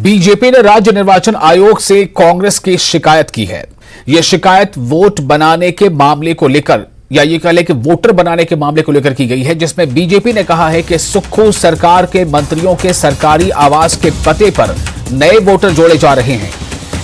BJP ने राज्य निर्वाचन आयोग से कांग्रेस की शिकायत की है। यह शिकायत वोट बनाने के मामले को लेकर या ये कह लें कि वोटर बनाने के मामले को लेकर की गई है, जिसमें बीजेपी ने कहा है कि सुक्खू सरकार के मंत्रियों के सरकारी आवास के पते पर नए वोटर जोड़े जा रहे हैं।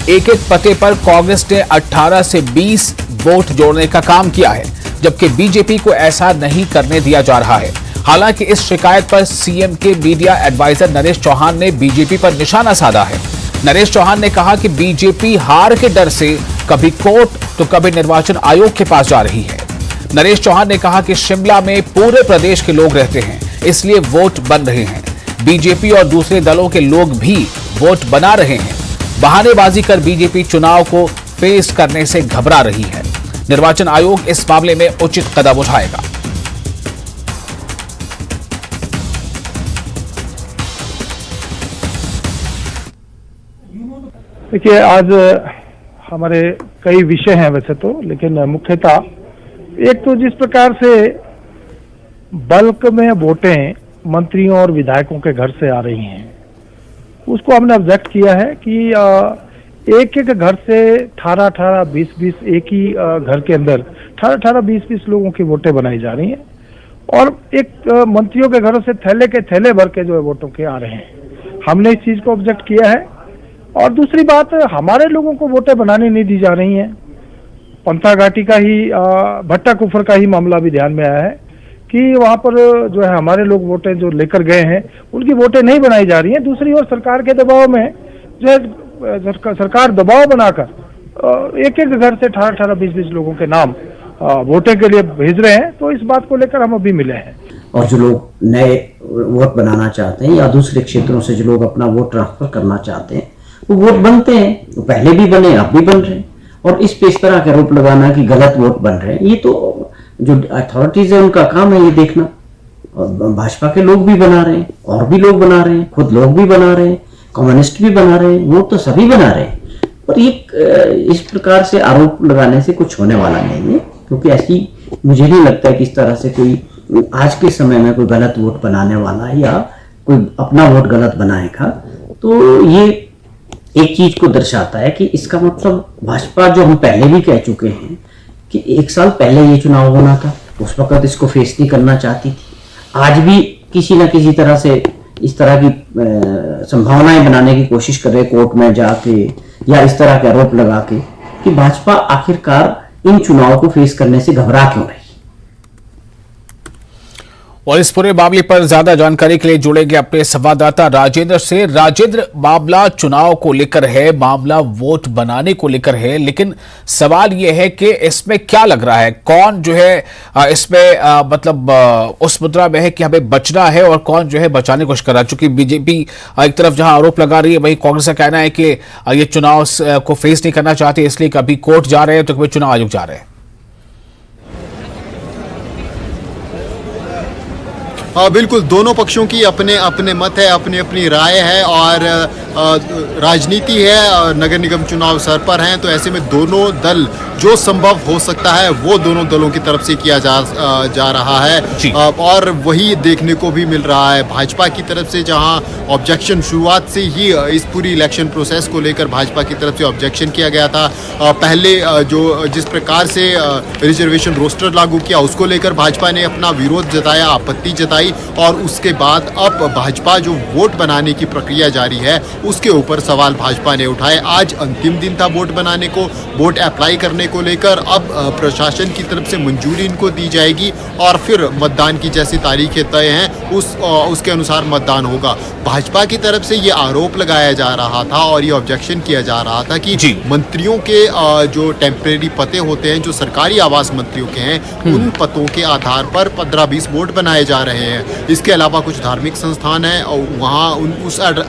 एक एक पते पर कांग्रेस ने 18 से 20 वोट जोड़ने का काम किया है, जबकि बीजेपी को ऐसा नहीं करने दिया जा रहा है। हालांकि इस शिकायत पर सीएम के मीडिया एडवाइजर नरेश चौहान ने बीजेपी पर निशाना साधा है। नरेश चौहान ने कहा कि बीजेपी हार के डर से कभी कोर्ट तो कभी निर्वाचन आयोग के पास जा रही है। नरेश चौहान ने कहा कि शिमला में पूरे प्रदेश के लोग रहते हैं, इसलिए वोट बन रहे हैं। बीजेपी और दूसरे दलों के लोग भी वोट बना रहे हैं। बहानेबाजी कर बीजेपी चुनाव को फेस करने से घबरा रही है। निर्वाचन आयोग इस मामले में उचित कदम उठाएगा। देखिए, आज हमारे कई विषय हैं वैसे तो, लेकिन मुख्यतः एक तो जिस प्रकार से बल्क में वोटें मंत्रियों और विधायकों के घर से आ रही हैं, उसको हमने ऑब्जेक्ट किया है कि एक एक घर से 18-18, 20-20 एक ही घर के अंदर 18-18, 20-20 लोगों की वोटें बनाई जा रही हैं और एक मंत्रियों के घरों से थैले के थैले भर के जो है वोटों के आ रहे हैं। हमने इस चीज को ऑब्जेक्ट किया है। और दूसरी बात, हमारे लोगों को वोटें बनाने नहीं दी जा रही हैं। पंथा घाटी का ही भट्टा कुफर का ही मामला भी ध्यान में आया है कि वहां पर जो है हमारे लोग वोटें जो लेकर गए हैं उनकी वोटें नहीं बनाई जा रही हैं। दूसरी ओर सरकार के दबाव में जो है सरकार दबाव बनाकर एक एक घर से 18-18, 20-20 लोगों के नाम वोटे के लिए भेज रहे हैं। तो इस बात को लेकर हम अभी मिले हैं। और जो लोग नए वोट बनाना चाहते हैं या दूसरे क्षेत्रों से जो लोग अपना वोट ट्रांसफर करना चाहते हैं वो वोट बनते हैं। वो पहले भी बने, अब भी बन रहे हैं। और इस पे इस तरह का आरोप लगाना कि गलत वोट बन रहे हैं, ये तो जो अथॉरिटीज है उनका काम है ये देखना। और भाजपा के लोग भी बना रहे हैं और भी लोग बना रहे हैं, खुद लोग भी बना रहे हैं, कम्युनिस्ट भी बना रहे हैं, वोट तो सभी बना रहे हैं। और ये इस प्रकार से आरोप लगाने से कुछ होने वाला नहीं है, क्योंकि ऐसी मुझे नहीं लगता है कि इस तरह से कोई आज के समय में कोई गलत वोट बनाने वाला है या कोई अपना वोट गलत बनाएगा। तो ये एक चीज को दर्शाता है कि इसका मतलब भाजपा, जो हम पहले भी कह चुके हैं कि 1 साल पहले ये चुनाव होना था, उस वक्त इसको फेस नहीं करना चाहती थी। आज भी किसी ना किसी तरह से इस तरह की संभावनाएं बनाने की कोशिश कर रहे कोर्ट में जाके या इस तरह के आरोप लगा के कि भाजपा आखिरकार इन चुनावों को फेस करने से घबरा क्यों रही। और इस पूरे मामले पर ज्यादा जानकारी के लिए जुड़ेंगे अपने संवाददाता राजेंद्र से। राजेंद्र, मामला चुनाव को लेकर है, मामला वोट बनाने को लेकर है, लेकिन सवाल यह है कि इसमें क्या लग रहा है, कौन जो है इसमें मतलब उस मुद्रा में है कि हमें बचना है और कौन जो है बचाने की कोशिश कर रहा है। चूंकि बीजेपी एक तरफ जहां आरोप लगा रही है, वहीं कांग्रेस का कहना है कि ये चुनाव को फेस नहीं करना चाहती, इसलिए कभी कोर्ट जा रहे हैं तो कभी चुनाव आयोग जा रहे हैं। बिल्कुल, दोनों पक्षों की अपने अपने मत है, अपनी अपनी राय है और राजनीति है। नगर निगम चुनाव सर पर हैं, तो ऐसे में दोनों दल जो संभव हो सकता है वो दोनों दलों की तरफ से किया जा रहा है। और वही देखने को भी मिल रहा है भाजपा की तरफ से, जहां ऑब्जेक्शन शुरुआत से ही इस पूरी इलेक्शन प्रोसेस को लेकर भाजपा की तरफ से ऑब्जेक्शन किया गया था। पहले जो जिस प्रकार से रिजर्वेशन रोस्टर लागू किया उसको लेकर भाजपा ने अपना विरोध जताया, आपत्ति जताई, और उसके बाद अब भाजपा जो वोट बनाने की प्रक्रिया जारी है उसके ऊपर सवाल भाजपा ने उठाए। आज अंतिम दिन था वोट बनाने को, वोट अप्लाई करने को लेकर। अब प्रशासन की तरफ से मंजूरी इनको दी जाएगी और फिर मतदान की जैसी तारीखें तय हैं उसके अनुसार मतदान होगा। भाजपा की तरफ से ये आरोप लगाया जा रहा था और ये ऑब्जेक्शन किया जा रहा था कि मंत्रियों के जो टेम्परेरी पते होते हैं, जो सरकारी आवास मंत्रियों के हैं, उन पतों के आधार पर 15-20 वोट बनाए जा रहे हैं। इसके अलावा कुछ धार्मिक संस्थान हैं और वहाँ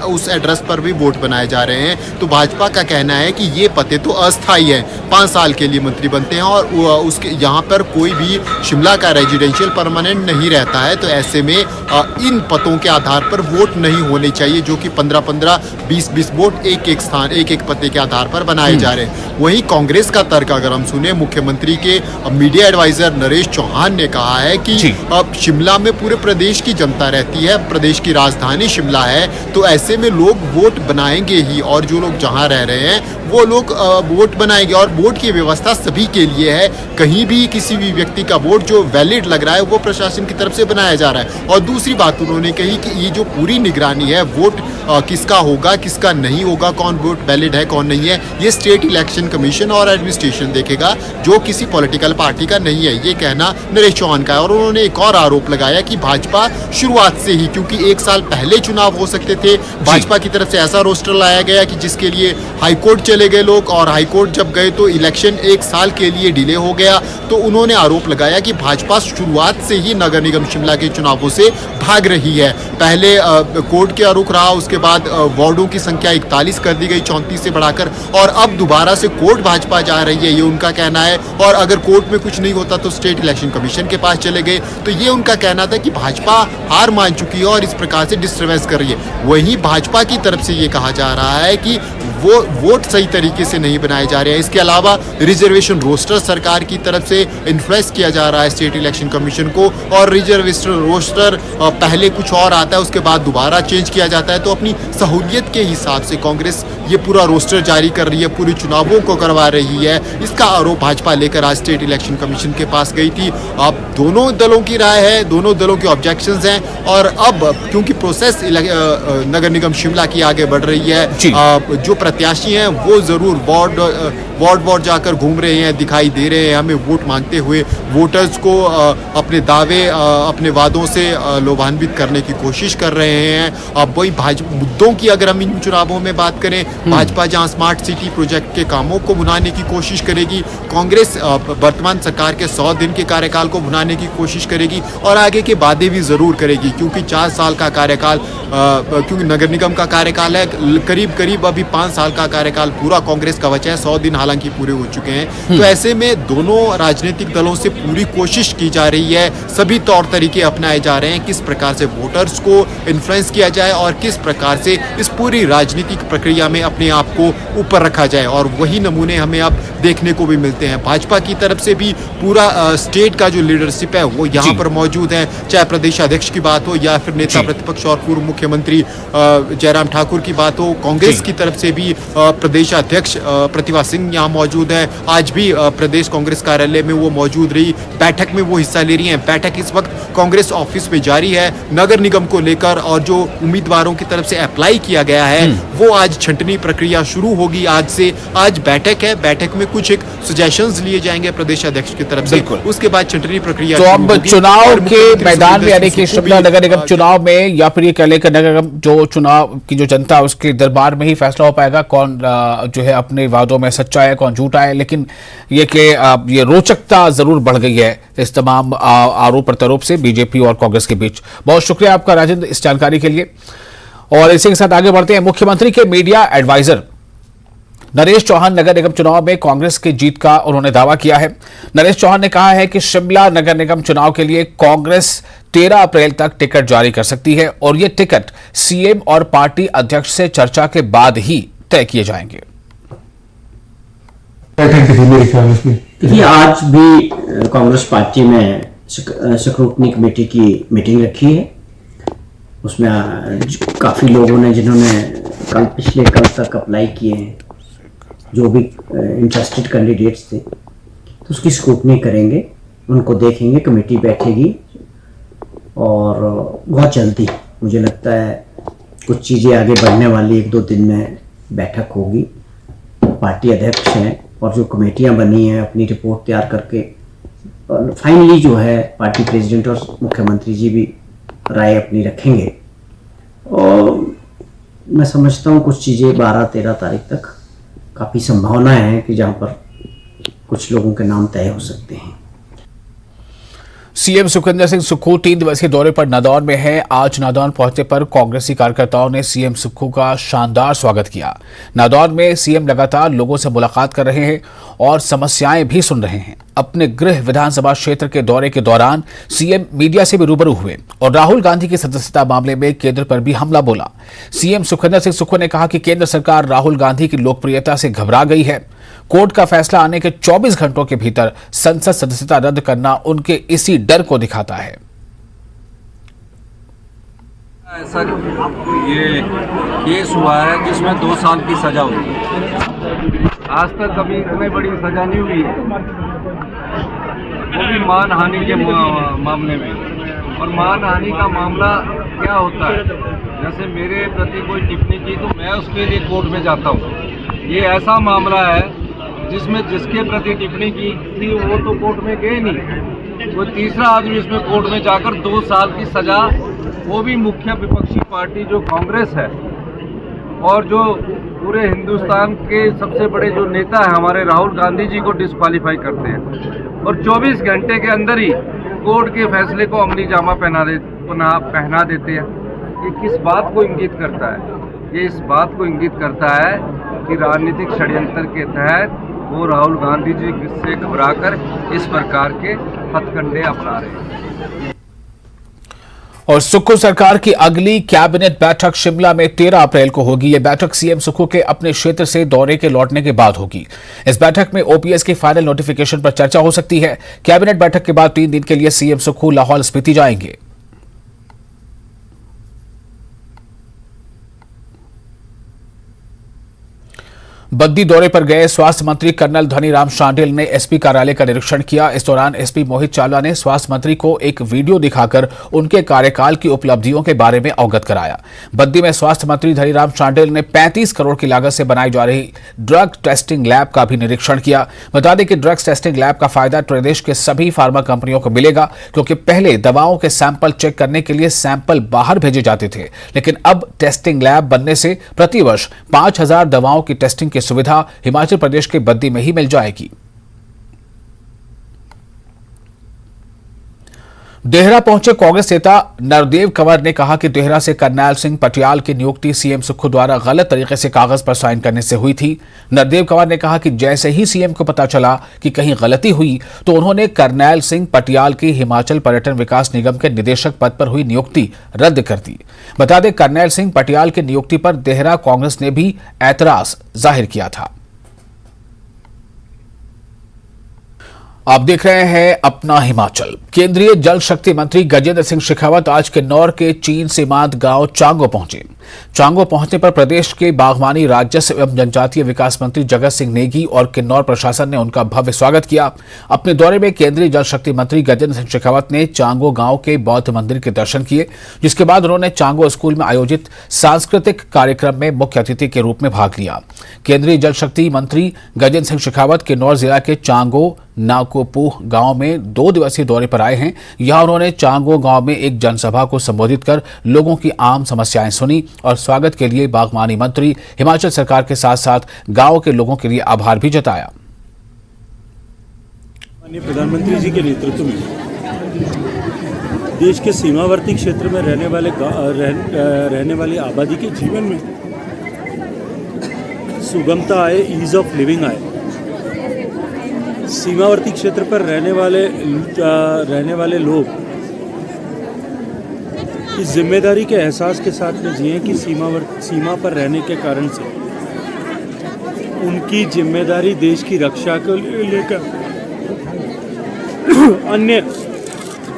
उस एड्रेस पर भी वोट बनाए जा रहे हैं। तो भाजपा का कहना है कि ये पते तो अस्थायी हैं, 5 साल के लिए मंत्री बनते हैं और उसके यहाँ पर कोई भी शिमला का रेजिडेंशियल परमानेंट नहीं रहता है, तो ऐसे में इन पदों के आधार पर वोट नहीं होने चाहिए, जो कि 15-15, 20-20 वोट एक स्थान एक पते के आधार पर बनाए जा रहे हैं। वहीं कांग्रेस का तर्क अगर हम सुने, मुख्यमंत्री के मीडिया एडवाइजर नरेश चौहान ने कहा है कि अब शिमला में पूरे प्रदेश की जनता रहती है, प्रदेश की राजधानी शिमला है, तो ऐसे में लोग वोट बनाएंगे ही, और जो लोग जहां रह रहे हैं वो लोग वोट बनाएंगे, और वोट की व्यवस्था सभी के लिए है। कहीं भी किसी भी व्यक्ति का वोट जो वैलिड लग रहा है वो प्रशासन की तरफ से बनाया जा रहा है। और दूसरी बात उन्होंने कही कि ये जो पूरी निगरानी है, वोट किसका होगा किसका नहीं होगा, कौन वोट वैलिड है कौन नहीं है, ये स्टेट इलेक्शन कमीशन और एडमिनिस्ट्रेशन देखेगा, जो किसी पॉलिटिकल पार्टी का नहीं है। ये कहना नरेश चौहान का है। और उन्होंने एक और आरोप लगाया कि भाजपा शुरुआत से ही, क्योंकि 1 साल पहले चुनाव हो सकते थे, भाजपा की तरफ से ऐसा रोस्टर लाया गया कि जिसके लिए हाईकोर्ट चले गए लोग, और हाईकोर्ट जब गए तो इलेक्शन 1 साल के लिए डिले हो गया। तो उन्होंने आरोप लगाया कि भाजपा शुरुआत से ही नगर निगम शिमला के चुनावों से भाग रही है। पहले कोर्ट के रुख रहा, उसके बाद वार्डों की संख्या 41 कर दी गई 34 से बढ़ाकर, और अब दोबारा से कोर्ट भाजपा जा रही है, ये उनका कहना है। और अगर कोर्ट में कुछ नहीं होता तो स्टेट इलेक्शन कमीशन के पास चले गए। तो ये उनका कहना था कि भाजपा हार मान चुकी है और इस प्रकार से डिस्टर्बेंस कर रही है। वहीं भाजपा की तरफ से ये कहा जा रहा है कि वो वोट सही तरीके से नहीं बनाए जा रहे हैं। इसके अलावा रिजर्वेशन रोस्टर सरकार की तरफ से इन्फ्लुएंस किया जा रहा है स्टेट इलेक्शन कमीशन को, और रिजर्वेशन रोस्टर पहले कुछ और आता है, उसके बाद दोबारा चेंज किया जाता है। तो अपनी सहूलियत के हिसाब से कांग्रेस ये पूरा रोस्टर जारी कर रही है, पूरे चुनावों को करवा रही है। इसका आरोप भाजपा लेकर आज स्टेट इलेक्शन कमीशन के पास गई थी। अब दोनों दलों की राय है, दोनों दलों के ऑब्जेक्शंस हैं, और अब क्योंकि प्रोसेस नगर निगम शिमला की आगे बढ़ रही है, जो प्रत्याशी हैं वो जरूर वार्ड जाकर घूम रहे हैं, दिखाई दे रहे हैं हमें वोट मांगते हुए, वोटर्स को अपने दावे अपने वादों से लोभान्वित करने की कोशिश कर रहे हैं। अब वही भाजपा मुद्दों की अगर हम इन चुनावों में बात करें, भाजपा जहां स्मार्ट सिटी प्रोजेक्ट के कामों को भुनाने की कोशिश करेगी, कांग्रेस वर्तमान सरकार के 100 दिन के कार्यकाल को भुनाने की कोशिश करेगी, और आगे के वादे भी जरूर करेगी, क्योंकि 4 साल का कार्यकाल, क्योंकि नगर निगम का कार्यकाल है करीब अभी 5 साल का कार्यकाल पूरा कांग्रेस का बचा है, 100 दिन हालांकि पूरे हो चुके हैं। तो ऐसे में दोनों राजनीतिक दलों से पूरी कोशिश की जा रही है, सभी तौर तरीके अपनाए जा रहे हैं किस प्रकार से वोटर्स को इन्फ्लुएंस किया जाए और किस प्रकार से इस पूरी राजनीतिक प्रक्रिया में अपने आप को ऊपर रखा जाए। और वही नमूने हमें अब देखने को भी मिलते हैं। भाजपा की तरफ से भी पूरा स्टेट का जो लीडरशिप है वो यहाँ पर मौजूद है, चाहे प्रदेश अध्यक्ष की बात हो या फिर नेता प्रतिपक्ष और पूर्व मुख्यमंत्री जयराम ठाकुर की बात हो। कांग्रेस की तरफ से भी प्रदेश अध्यक्ष प्रतिभा सिंह यहाँ मौजूद है। आज भी प्रदेश कांग्रेस कार्यालय में वो मौजूद रही, बैठक में वो हिस्सा ले रही हैं। बैठक इस वक्त कांग्रेस ऑफिस में जारी है नगर निगम को लेकर, और जो उम्मीदवारों की तरफ से अप्लाई किया गया है वो आज छंटनी प्रक्रिया शुरू होगी। आज बैठक है, बैठक में कुछ एक सजेशंस लिए जाएंगे प्रदेश अध्यक्ष की तरफ से, उसके बाद छंटनी प्रक्रिया। तो अब चुनाव के मैदान में, यानी कि शिमला नगर निगम चुनाव में, या फिर ये कह लेकर नगर निगम जो चुनाव की जो जनता उसके दरबार में ही फैसला हो पाएगा कौन जो है अपने वादों में सच्चा है कौन झूठा है। लेकिन ये कि ये रोचकता जरूर बढ़ गई है इस तमाम आरोप प्रत्यारोप से बीजेपी और कांग्रेस के बीच। बहुत शुक्रिया आपका राजेंद्र इस जानकारी के लिए। और इसी के साथ आगे बढ़ते हैं। मुख्यमंत्री के मीडिया एडवाइजर नरेश चौहान नगर निगम चुनाव में कांग्रेस की जीत का उन्होंने दावा किया है। नरेश चौहान ने कहा है कि शिमला नगर निगम चुनाव के लिए कांग्रेस 13 अप्रैल तक टिकट जारी कर सकती है, और ये टिकट सीएम और पार्टी अध्यक्ष से चर्चा के बाद ही तय किए जाएंगे। देखिए, आज भी कांग्रेस पार्टी में स्क्रूटनी कमेटी की मीटिंग रखी है। उसमें काफी लोगों ने जिन्होंने पिछले कल तक अप्लाई किए हैं, जो भी इंटरेस्टेड कैंडिडेट्स थे, तो उसकी स्क्रूटनी करेंगे, उनको देखेंगे, कमेटी बैठेगी, और बहुत जल्दी मुझे लगता है कुछ चीज़ें आगे बढ़ने वाली 1-2 दिन में बैठक होगी। पार्टी अध्यक्ष हैं और जो कमेटियां बनी हैं अपनी रिपोर्ट तैयार करके, और फाइनली जो है पार्टी प्रेसिडेंट और मुख्यमंत्री जी भी राय अपनी रखेंगे। और मैं समझता हूँ कुछ चीज़ें 12-13 तारीख तक काफ़ी संभावना है कि जहाँ पर कुछ लोगों के नाम तय हो सकते हैं। सीएम सुखविंदर सिंह सुक्खू 3 दिवसीय दौरे पर नादौन में है। आज नादौन पहुंचने पर कांग्रेसी कार्यकर्ताओं ने सीएम सुक्खू का शानदार स्वागत किया। नादौन में सीएम लगातार लोगों से मुलाकात कर रहे हैं और समस्याएं भी सुन रहे हैं। अपने गृह विधानसभा क्षेत्र के दौरे के दौरान सीएम मीडिया से भी रूबरू हुए और राहुल गांधी की सदस्यता मामले में केंद्र पर भी हमला बोला। सीएम सुखविंदर सिंह सुक्खू ने कहा कि केंद्र सरकार राहुल गांधी की लोकप्रियता से घबरा गई है। कोर्ट का फैसला आने के 24 घंटों के भीतर संसद सदस्यता रद्द करना उनके इसी डर को दिखाता है। ऐसा ये केस हुआ है जिसमें 2 साल की सजा हुई। आज तक कभी इतनी बड़ी सजा नहीं हुई है, वो भी मानहानि के मामले में। और मानहानि का मामला क्या होता है, जैसे मेरे प्रति कोई टिप्पणी की तो मैं उसके लिए कोर्ट में जाता हूँ। ये ऐसा मामला है जिसमें जिसके प्रति टिप्पणी की थी वो तो कोर्ट में गए नहीं, कोई तीसरा आदमी इसमें कोर्ट में जाकर 2 साल की सजा, वो भी मुख्य विपक्षी पार्टी जो कांग्रेस है और जो पूरे हिंदुस्तान के सबसे बड़े जो नेता है हमारे राहुल गांधी जी को डिस्क्वालीफाई करते हैं और 24 घंटे के अंदर ही कोर्ट के फैसले को अमली जामा पहना देते हैं। ये किस बात को इंगित करता है? ये इस बात को इंगित करता है कि राजनीतिक षड्यंत्र के तहत वो राहुल गांधी जी से घबराकर इस प्रकार के हथकंडे अपना रहे हैं। और सुक्खू सरकार की अगली कैबिनेट बैठक शिमला में 13 अप्रैल को होगी। यह बैठक सीएम सुक्खू के अपने क्षेत्र से दौरे के लौटने के बाद होगी। इस बैठक में ओपीएस के फाइनल नोटिफिकेशन पर चर्चा हो सकती है। कैबिनेट बैठक के बाद 3 दिन के लिए सीएम सुक्खू लाहौल स्पीति जाएंगे। बद्दी दौरे पर गए स्वास्थ्य मंत्री कर्नल धनीराम शांडिल ने एसपी कार्यालय का निरीक्षण किया। इस दौरान एसपी मोहित चावला ने स्वास्थ्य मंत्री को एक वीडियो दिखाकर उनके कार्यकाल की उपलब्धियों के बारे में अवगत कराया। बद्दी में स्वास्थ्य मंत्री धनीराम शांडिल ने 35 करोड़ की लागत से बनाई जा रही ड्रग टेस्टिंग लैब का भी निरीक्षण किया। बता दें कि ड्रग्स टेस्टिंग लैब का फायदा प्रदेश के सभी फार्मा कंपनियों को मिलेगा, क्योंकि पहले दवाओं के सैंपल चेक करने के लिए सैंपल बाहर भेजे जाते थे, लेकिन अब टेस्टिंग लैब बनने से प्रतिवर्ष 5000 दवाओं की टेस्टिंग सुविधा हिमाचल प्रदेश के बद्दी में ही मिल जाएगी। देहरा पहुंचे कांग्रेस नेता नरदेव कंवर ने कहा कि देहरा से करनैल सिंह पटियाल की नियुक्ति सीएम सुक्खू द्वारा गलत तरीके से कागज पर साइन करने से हुई थी। नरदेव कंवर ने कहा कि जैसे ही सीएम को पता चला कि कहीं गलती हुई तो उन्होंने करनैल सिंह पटियाल की हिमाचल पर्यटन विकास निगम के निदेशक पद पर हुई नियुक्ति रद्द कर दी। बता दें, करनैल सिंह पटियाल की नियुक्ति पर देहरा कांग्रेस ने भी ऐतराज जाहिर किया था। आप देख रहे हैं अपना हिमाचल। केंद्रीय जल शक्ति मंत्री गजेंद्र सिंह शेखावत आज किन्नौर के चीन सीमांत गांव चांगो पहुंचे। चांगो पहुंचने पर प्रदेश के बागवानी, राजस्व एवं जनजातीय विकास मंत्री जगत सिंह नेगी और किन्नौर प्रशासन ने उनका भव्य स्वागत किया। अपने दौरे में केंद्रीय जल शक्ति मंत्री गजेंद्र सिंह शेखावत ने चांगो गांव के बौद्ध मंदिर के दर्शन किए, जिसके बाद उन्होंने चांगो स्कूल में आयोजित सांस्कृतिक कार्यक्रम में मुख्य अतिथि के रूप में भाग लिया। केंद्रीय जल शक्ति मंत्री गजेंद्र सिंह शेखावत किन्नौर जिला के चांगो नाकोपूह गांव में 2 दिवसीय दौरे पर आए हैं। यहां उन्होंने चांगो गांव में एक जनसभा को संबोधित कर लोगों की आम समस्याएं सुनी और स्वागत के लिए बागवानी मंत्री, हिमाचल सरकार के साथ साथ गांव के लोगों के लिए आभार भी जताया। माननीय प्रधानमंत्री जी के नेतृत्व में देश के सीमावर्ती क्षेत्र में रहने वाली आबादी के जीवन में सुगमता आए, ईज ऑफ लिविंग आए। सीमावर्ती क्षेत्र पर रहने वाले लोग इस जिम्मेदारी के एहसास के साथ में जिए कि सीमा पर रहने के कारण से उनकी जिम्मेदारी देश की रक्षा को लेकर अन्य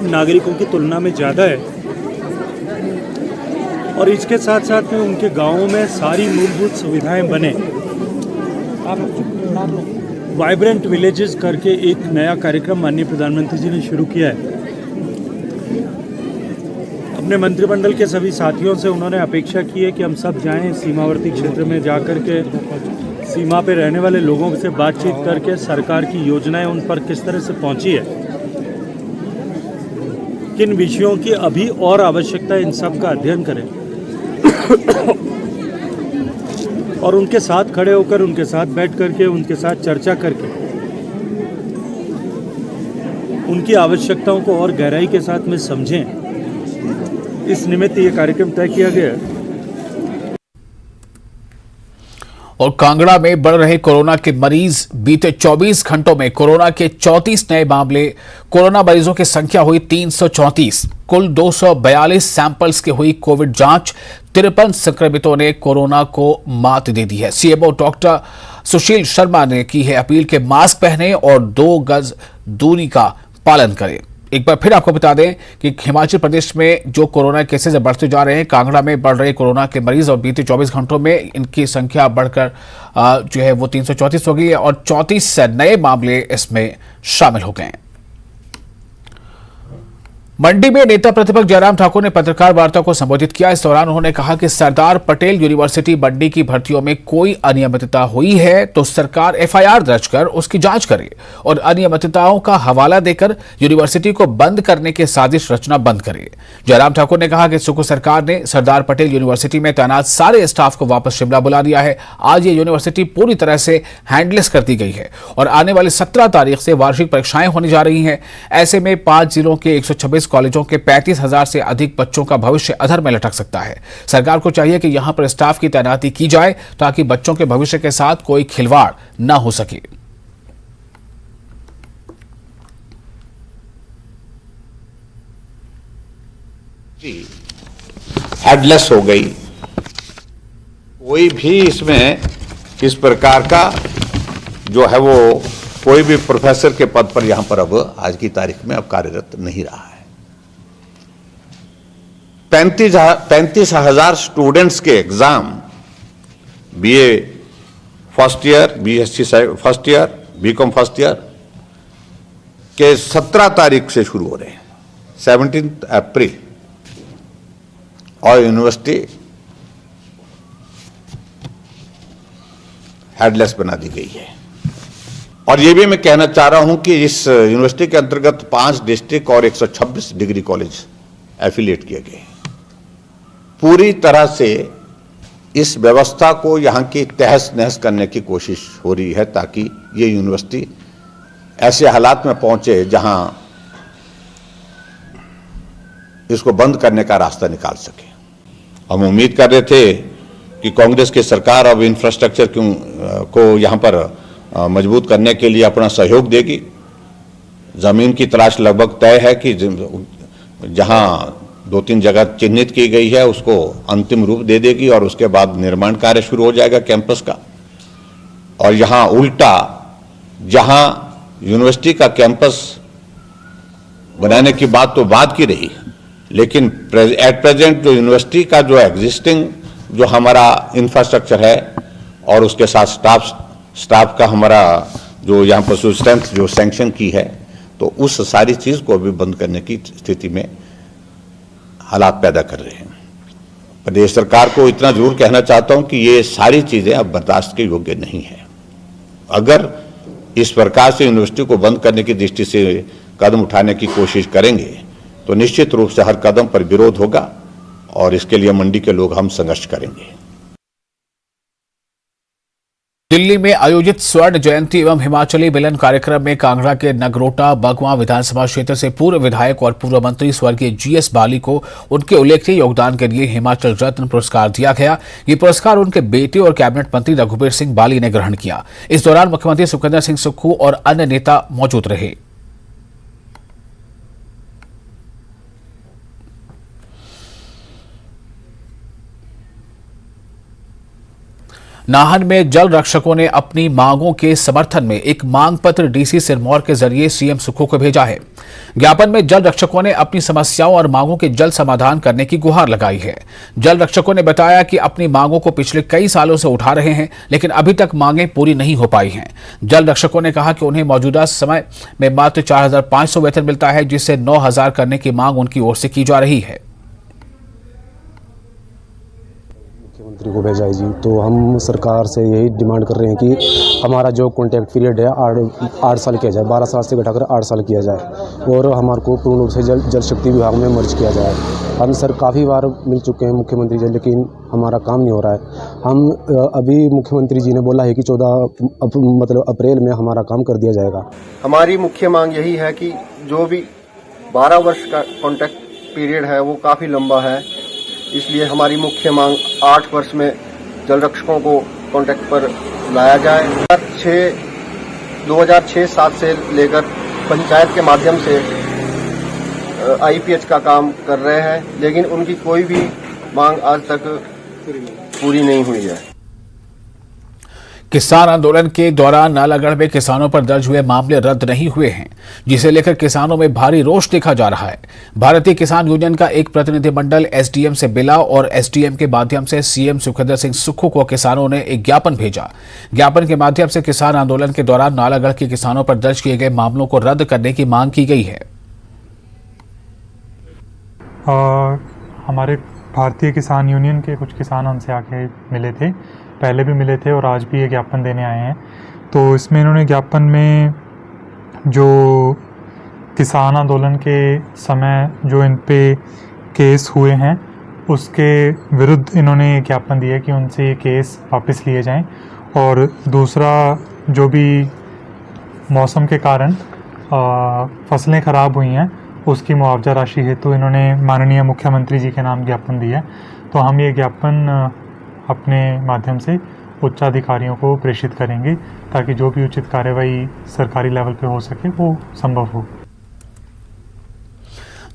नागरिकों की तुलना में ज़्यादा है और इसके साथ साथ में उनके गांवों में सारी मूलभूत सुविधाएं बने। वाइब्रेंट विलेजेस करके एक नया कार्यक्रम माननीय प्रधानमंत्री जी ने शुरू किया है। अपने मंत्रिमंडल के सभी साथियों से उन्होंने अपेक्षा की है कि हम सब जाएं सीमावर्ती क्षेत्र में जाकर के सीमा पे रहने वाले लोगों से बातचीत करके सरकार की योजनाएं उन पर किस तरह से पहुंची है, किन विषयों की अभी और आवश्यकता है, इन सब का अध्ययन करें और उनके साथ खड़े होकर, उनके साथ बैठ करके, उनके साथ चर्चा करके उनकी आवश्यकताओं को और गहराई के साथ में समझें, इस निमित्त ये कार्यक्रम तय किया गया। और कांगड़ा में बढ़ रहे कोरोना के मरीज, बीते 24 घंटों में कोरोना के 34 नए मामले, कोरोना मरीजों की संख्या हुई 334, कुल 242 सैंपल्स की हुई कोविड जांच, 53 संक्रमितों ने कोरोना को मात दे दी है। सीएमओ डॉक्टर सुशील शर्मा ने की है अपील के मास्क पहने और 2 गज दूरी का पालन करें। एक बार फिर आपको बता दें कि हिमाचल प्रदेश में जो कोरोना केसेस बढ़ते जा रहे हैं, कांगड़ा में बढ़ रहे कोरोना के मरीज और बीते 24 घंटों में इनकी संख्या बढ़कर जो है वो 334 हो गई है और 34 नए मामले इसमें शामिल हो गए हैं। मंडी में नेता प्रतिपक्ष जयराम ठाकुर ने पत्रकार वार्ता को संबोधित किया। इस दौरान उन्होंने कहा कि सरदार पटेल यूनिवर्सिटी मंडी की भर्तियों में कोई अनियमितता हुई है तो सरकार एफआईआर दर्ज कर उसकी जांच करे और अनियमितताओं का हवाला देकर यूनिवर्सिटी को बंद करने की साजिश रचना बंद करे। जयराम ठाकुर ने कहा कि सुकू सरकार ने सरदार पटेल यूनिवर्सिटी में तैनात सारे स्टाफ को वापस शिमला बुला दिया है। आज ये यूनिवर्सिटी पूरी तरह से हैंडलेस कर दी गई है और आने वाली 17 तारीख से वार्षिक परीक्षाएं होने जा रही हैं। ऐसे में 5 जिलों के 126 कॉलेजों के 35,000 से अधिक बच्चों का भविष्य अधर में लटक सकता है। सरकार को चाहिए कि यहां पर स्टाफ की तैनाती की जाए ताकि बच्चों के भविष्य के साथ कोई खिलवाड़ न हो सके। हेडलेस हो गई, कोई भी इसमें इस प्रकार का जो है वो कोई भी प्रोफेसर के पद पर यहां पर अब आज की तारीख में अब कार्यरत नहीं रहा है। 35,000 स्टूडेंट्स के exam BA first year, BSc first year, BCom first year के 17 तारीख से शुरू हो रहे हैं, 17 अप्रैल, और यूनिवर्सिटी हेडलेस बना दी गई है। और ये भी मैं कहना चाह रहा हूं कि इस यूनिवर्सिटी के अंतर्गत 5 डिस्ट्रिक्ट और 126 डिग्री कॉलेज एफिलिएट किए गए। पूरी तरह से इस व्यवस्था को यहां की तहस नहस करने की कोशिश हो रही है ताकि ये यूनिवर्सिटी ऐसे हालात में पहुंचे जहां इसको बंद करने का रास्ता निकाल सके। हम उम्मीद कर रहे थे कि कांग्रेस की सरकार अब इंफ्रास्ट्रक्चर को यहां पर मजबूत करने के लिए अपना सहयोग देगी। जमीन की तलाश लगभग तय है कि जहां 2-3 जगह चिन्हित की गई है उसको अंतिम रूप दे देगी और उसके बाद निर्माण कार्य शुरू हो जाएगा कैंपस का। और यहां उल्टा, जहां यूनिवर्सिटी का कैंपस बनाने की बात तो बात की रही, लेकिन एट प्रेजेंट जो यूनिवर्सिटी का जो एग्जिस्टिंग जो हमारा इंफ्रास्ट्रक्चर है और उसके साथ स्टाफ का हमारा जो यहाँ पर स्ट्रेंथ जो सैंक्शन की है, तो उस सारी चीज को भी बंद करने की स्थिति में हालात पैदा कर रहे हैं। प्रदेश सरकार को इतना जरूर कहना चाहता हूं कि ये सारी चीजें अब बर्दाश्त के योग्य नहीं है। अगर इस प्रकार से यूनिवर्सिटी को बंद करने की दृष्टि से कदम उठाने की कोशिश करेंगे तो निश्चित रूप से हर कदम पर विरोध होगा और इसके लिए मंडी के लोग हम संघर्ष करेंगे। दिल्ली में आयोजित स्वर्ण जयंती एवं हिमाचली मिलन कार्यक्रम में कांगड़ा के नगरोटा बगवां विधानसभा क्षेत्र से पूर्व विधायक और पूर्व मंत्री स्वर्गीय जीएस बाली को उनके उल्लेखनीय योगदान के लिए हिमाचल रत्न पुरस्कार दिया गया। ये पुरस्कार उनके बेटे और कैबिनेट मंत्री रघुबीर सिंह बाली ने ग्रहण किया। इस दौरान मुख्यमंत्री सुखविंदर सिंह सुक्खू और अन्य नेता मौजूद रहे। नाहन में जल रक्षकों ने अपनी मांगों के समर्थन में एक मांग पत्र डीसी सिरमौर के जरिए सीएम सुक्खू को भेजा है। ज्ञापन में जल रक्षकों ने अपनी समस्याओं और मांगों के जल्द समाधान करने की गुहार लगाई है। जल रक्षकों ने बताया कि अपनी मांगों को पिछले कई सालों से उठा रहे हैं, लेकिन अभी तक मांगें पूरी नहीं हो पाई हैं। जल रक्षकों ने कहा कि उन्हें मौजूदा समय में मात्र 4,500 वेतन मिलता है, जिससे 9,000 करने की मांग उनकी ओर से की जा रही है। मंत्री को भेजा है जी। तो हम सरकार से यही डिमांड कर रहे हैं कि हमारा जो कॉन्टैक्ट पीरियड है 8 साल किया जाए, 12 साल से घटाकर 8 साल किया जाए और हमारे को पूर्ण रूप से जल शक्ति विभाग में मर्ज किया जाए। हम सर काफ़ी बार मिल चुके हैं मुख्यमंत्री जी, लेकिन हमारा काम नहीं हो रहा है। हम अभी मुख्यमंत्री जी ने बोला है कि 14 अप्रैल में हमारा काम कर दिया जाएगा। हमारी मुख्य मांग यही है कि जो भी 12 वर्ष का कॉन्ट्रैक्ट पीरियड है वो काफ़ी लंबा है, इसलिए हमारी मुख्य मांग 8 वर्ष में जल रक्षकों को कॉन्ट्रैक्ट पर लाया जाए। 2006-7 से लेकर पंचायत के माध्यम से IPH का काम कर रहे हैं, लेकिन उनकी कोई भी मांग आज तक पूरी नहीं हुई है। किसान आंदोलन के दौरान नालागढ़ में किसानों पर दर्ज हुए मामले रद्द नहीं हुए हैं, जिसे लेकर किसानों में भारी रोष देखा जा रहा है। भारतीय किसान यूनियन का एक प्रतिनिधिमंडल SDM से मिला और SDM के माध्यम से CM सुखविंदर सिंह सुक्खू को किसानों ने एक ज्ञापन भेजा। ज्ञापन के माध्यम से किसान आंदोलन के दौरान नालागढ़ के किसानों पर दर्ज किए गए मामलों को रद्द करने की मांग की गई है। हमारे भारतीय किसान यूनियन के कुछ किसान हमसे आके मिले थे, पहले भी मिले थे और आज भी ये ज्ञापन देने आए हैं। तो इसमें इन्होंने ज्ञापन में जो किसान आंदोलन के समय जो इन पे केस हुए हैं उसके विरुद्ध इन्होंने ज्ञापन दिया कि उनसे ये केस वापस लिए जाएं, और दूसरा जो भी मौसम के कारण फसलें ख़राब हुई हैं उसकी मुआवजा राशि हेतु इन्होंने माननीय मुख्यमंत्री जी के नाम ज्ञापन दिया है। तो हम ये ज्ञापन अपने माध्यम से उच्च अधिकारियों को प्रेषित करेंगे ताकि जो भी उचित कार्यवाही सरकारी लेवल पे हो सके वो संभव हो।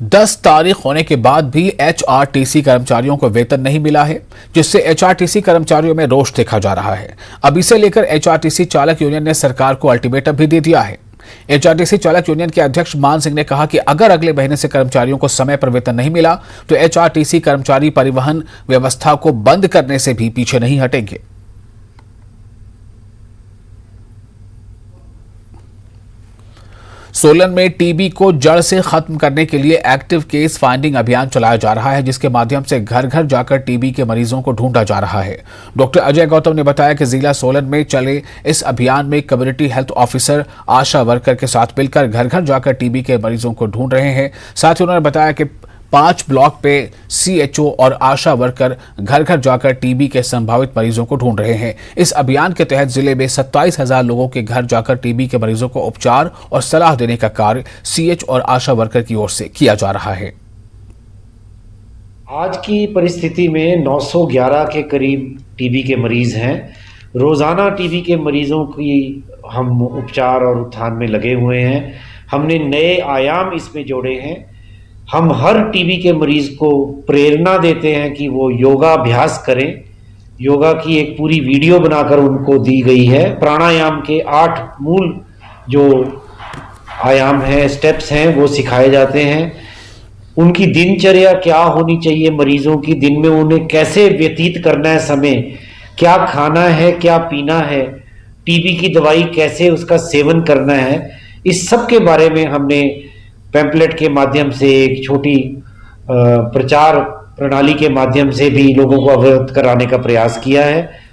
10 तारीख होने के बाद भी HRTC कर्मचारियों को वेतन नहीं मिला है, जिससे HRTC कर्मचारियों में रोष देखा जा रहा है। अब इसे लेकर HRTC चालक यूनियन ने सरकार को अल्टीमेटम भी दे दिया है। HRTC चालक यूनियन के अध्यक्ष मान सिंह ने कहा कि अगर अगले महीने से कर्मचारियों को समय पर वेतन नहीं मिला तो HRTC कर्मचारी परिवहन व्यवस्था को बंद करने से भी पीछे नहीं हटेंगे। सोलन में टीबी को जड़ से खत्म करने के लिए एक्टिव केस फाइंडिंग अभियान चलाया जा रहा है, जिसके माध्यम से घर घर जाकर टीबी के मरीजों को ढूंढा जा रहा है। डॉक्टर अजय गौतम ने बताया कि जिला सोलन में चले इस अभियान में कम्युनिटी हेल्थ ऑफिसर आशा वर्कर के साथ मिलकर घर घर जाकर टीबी के मरीजों को ढूंढ रहे हैं। साथ ही उन्होंने बताया कि 5 ब्लॉक पे CHO और आशा वर्कर घर घर जाकर टीबी के संभावित मरीजों को ढूंढ रहे हैं। इस अभियान के तहत जिले में 27,000 लोगों के घर जाकर टीबी के मरीजों को उपचार और सलाह देने का कार्य CH और आशा वर्कर की ओर से किया जा रहा है। आज की परिस्थिति में 911 के करीब टीबी के मरीज हैं। रोजाना टीबी के मरीजों की हम उपचार और उत्थान में लगे हुए हैं। हमने नए आयाम इसमें जोड़े हैं। हम हर टीबी के मरीज को प्रेरणा देते हैं कि वो योगाभ्यास करें। योगा की एक पूरी वीडियो बनाकर उनको दी गई है। प्राणायाम के 8 मूल जो आयाम हैं, स्टेप्स हैं, वो सिखाए जाते हैं। उनकी दिनचर्या क्या होनी चाहिए, मरीजों की दिन में उन्हें कैसे व्यतीत करना है समय, क्या खाना है, क्या पीना है, टीबी की दवाई कैसे उसका सेवन करना है, इस सब के बारे में हमने पैम्पलेट के माध्यम से एक छोटी प्रचार प्रणाली के माध्यम से भी लोगों को अवगत कराने का प्रयास किया है।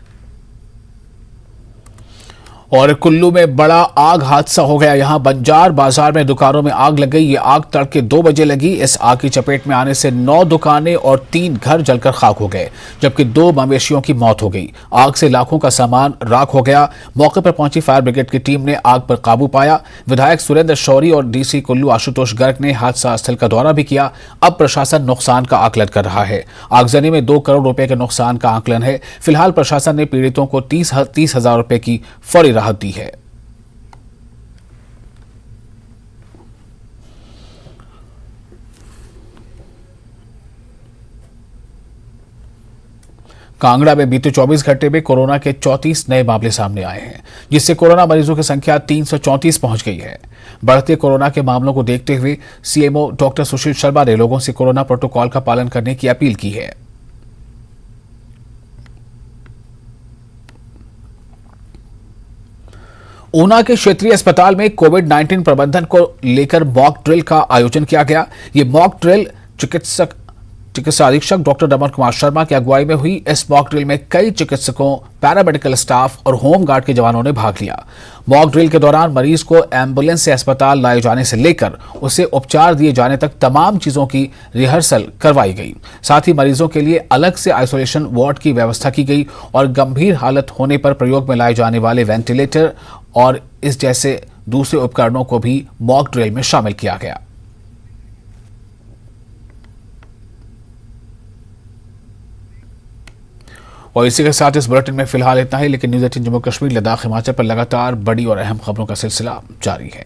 और कुल्लू में बड़ा आग हादसा हो गया। यहां बंजार बाजार में दुकानों में आग लग गई। ये आग तड़के 2 बजे लगी। इस आग की चपेट में आने से 9 दुकानें और 3 घर जलकर खाक हो गए, जबकि 2 मवेशियों की मौत हो गई। आग से लाखों का सामान राख हो गया। मौके पर पहुंची फायर ब्रिगेड की टीम ने आग पर काबू पाया। विधायक सुरेंद्र शौरी और DC कुल्लू आशुतोष गर्ग ने हादसा स्थल का दौरा भी किया। अब प्रशासन नुकसान का आकलन कर रहा है। आगजनी में 2 करोड़ रुपए के नुकसान का आकलन है। फिलहाल प्रशासन ने पीड़ितों को 30,000 रुपए की फौरी राहत दी है। कांगड़ा में बीते 24 घंटे में कोरोना के 34 नए मामले सामने आए हैं, जिससे कोरोना मरीजों की संख्या 334 पहुंच गई है। बढ़ते कोरोना के मामलों को देखते हुए CMO डॉक्टर सुशील शर्मा ने लोगों से कोरोना प्रोटोकॉल का पालन करने की अपील की है। ऊना के क्षेत्रीय अस्पताल में कोविड-19 प्रबंधन को लेकर मॉक ड्रिल का आयोजन किया गया। ये मॉक ड्रिल चिकित्सा अधीक्षक डॉक्टर रमन कुमार शर्मा की अगुवाई में हुई इस मॉक ड्रिल में कई चिकित्सकों, पैरामेडिकल स्टाफ और होमगार्ड के जवानों ने भाग लिया। मॉक ड्रिल के दौरान मरीज को एम्बुलेंस से अस्पताल लाए जाने से लेकर उसे उपचार दिए जाने तक तमाम चीजों की रिहर्सल करवाई गई। साथ ही मरीजों के लिए अलग से आइसोलेशन वार्ड की व्यवस्था की गई और गंभीर हालत होने पर प्रयोग में लाए जाने वाले वेंटिलेटर और इस जैसे दूसरे उपकरणों को भी मॉक ड्रिल में शामिल किया गया। और इसी के साथ इस बुलेटिन में फिलहाल इतना ही, लेकिन न्यूज़ 18 जम्मू कश्मीर, लद्दाख, हिमाचल पर लगातार बड़ी और अहम खबरों का सिलसिला जारी है।